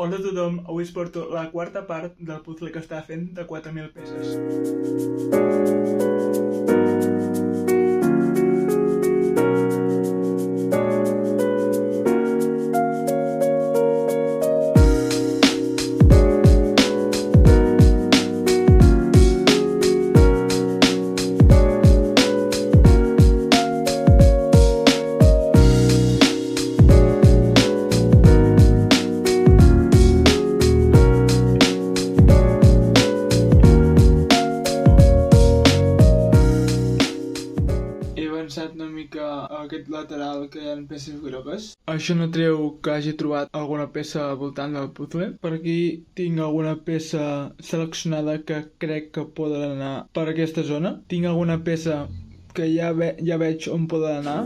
Hola a tothom, avui us porto la quarta part del puzzle que estava fent de 4.000 peces. He avançat una mica a aquest lateral que hi ha peces grogues. Això no treu que hagi trobat alguna peça al voltant del puzzle. Per aquí tinc alguna peça seleccionada que crec que poden anar per aquesta zona. Tinc alguna peça que ja veig on poden anar.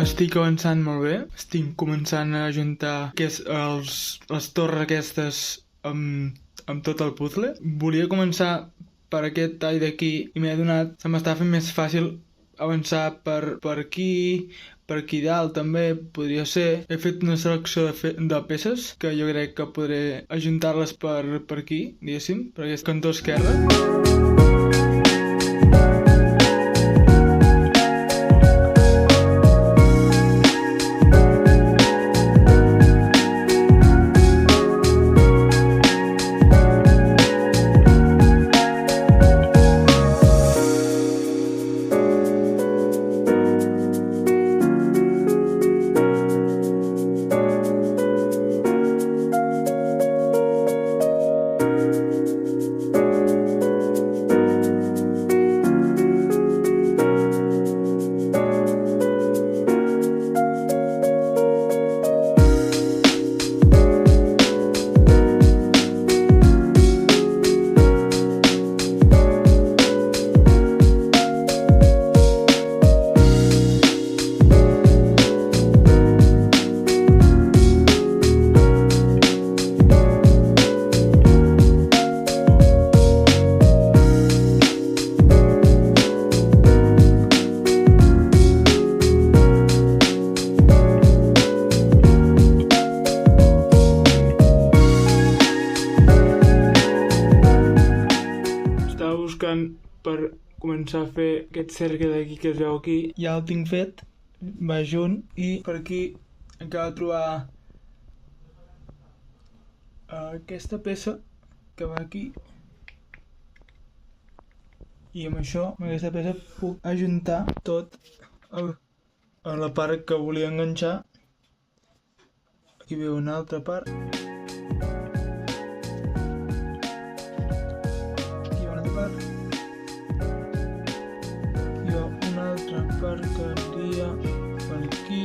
Estic avançant molt bé, estic començant a ajuntar les torres aquestes amb tot el puzzle. Volia començar per aquest tall d'aquí i m'he adonat, se m'estava fent més fàcil avançar per aquí dalt també podria ser. He fet una selecció de peces que jo crec que podré ajuntar-les per aquí, diguéssim, per aquest cantó esquerre. Per començar a fer aquest cercle d'aquí que es veu aquí, ja el tinc fet, va junt, i per aquí acabo de trobar aquesta peça que va aquí, i amb això, amb aquesta peça, puc ajuntar tot a la part que volia enganxar. Aquí veu una altra part. Per que aniria per aquí.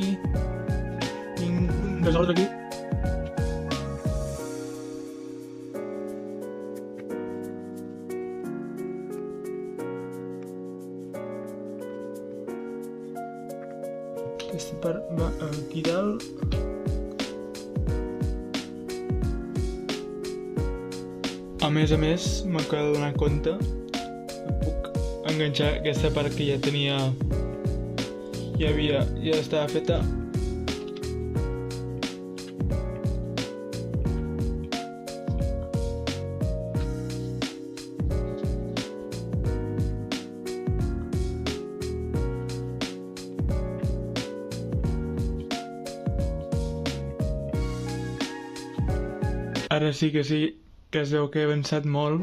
Tinc un desordre aquí. Aquesta part va aquí dalt. A més, m'acabo de donar compte que puc enganxar aquesta part que ja tenia, ja estava feta. Ara sí que es veu que he avançat molt.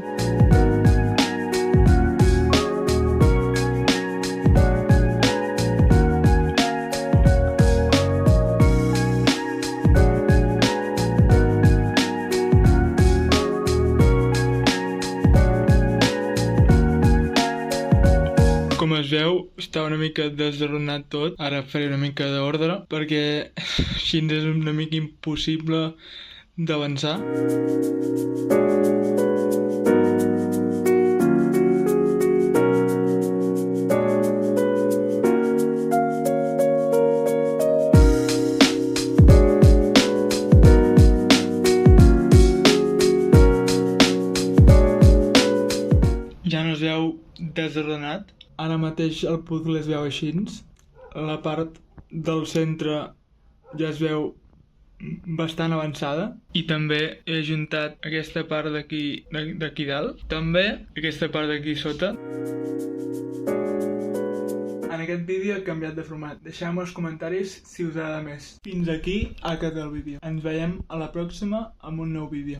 Com es veu, està una mica desordenat tot. Ara faré una mica d'ordre, perquè així és una mica impossible d'avançar. Ja no es veu desordenat. Ara mateix el puzzle es veu així. La part del centre ja es veu bastant avançada. I també he ajuntat aquesta part d'aquí dalt. També aquesta part d'aquí sota. En aquest vídeo he canviat de format. Deixeu-me als comentaris si us agrada més. Fins aquí ha quedat el vídeo. Ens veiem a la pròxima amb un nou vídeo.